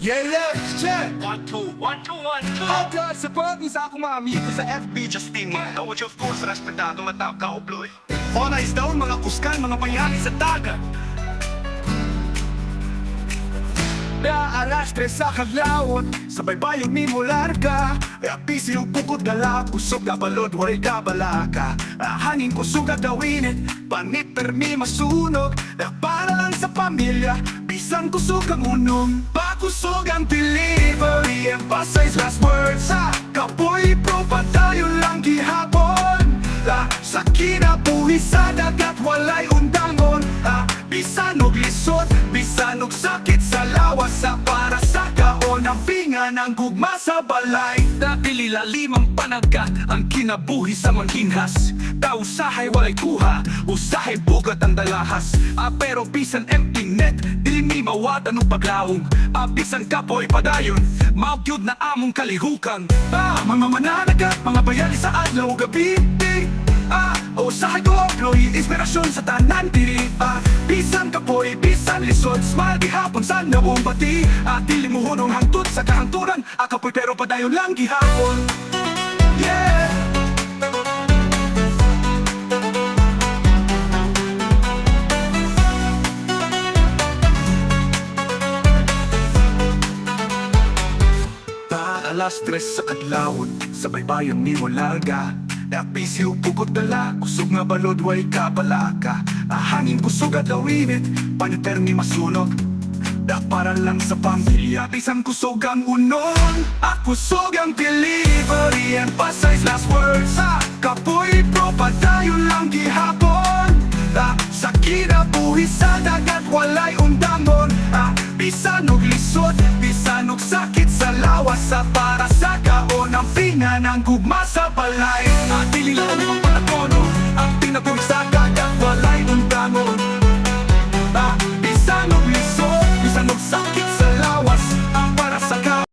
Yeah, let's check! 1, 2, 1, 2, 1, 2. Agad sa pag-isa akong mga amigo sa FB Justin, tawag of course, respetado matap ka obloy. Honest down, mga kuskan, mga bayani sa dagat. Na alas tres sa kaglawon, sa baybayong ni Mularga. Kaya pisi yung bukod gala, kusog na balod, waray kabalaka. Hangin kusog na dawinit, panit permi masunog. Na para lang sa pamilya, bisan kusog ang unong. Pakusog ang delivery, emphasize last words. Sa kapoy pro pa tayo lang gihapon. Sa kinabuhi sa dagat, walay undangon. Bisan og lisod, bisan og sakit sa lawas. Sa para sa kaon, ang pinga ng gugma sa balay. Dahil ilalim ang panagat, ang kinabuhi sa manghinhas. Tao usahay walay kuha, usahay bugat ang dalahas. Pero bisan empty net, dili mi mawatan o paglaong. Bisan kapoy padayon, maugyod na among kalihukan. Mga mananagat, mga bayani sa adlaw gabi. Usahay ko ang inspirasyon sa tanan diri. Bisan kapoy, bisan lisod, smile gihapon sa nawong bati. Dili mo hunong hangtod sa kahangturan, kapoy pero padayon lang gihapon. Yeah! Alas tres sa kadlawon, sa baybayon ni Mularga. Napisiw pukot dala, kusog nga balod way kabalaka. Hangin kusog at lawinit, paniter ni masunog. Para lang sa pamilya, bisan kusog ang unon. Kusog ang delivery, emphasize last words. Kapoy pro pa tayo lang gihapon. Sa kinabuhi sa dagat, walay undangon. Bisan og lisod, bisan og sakit sa lawas. Para sa kaon, ang pinga ng gugma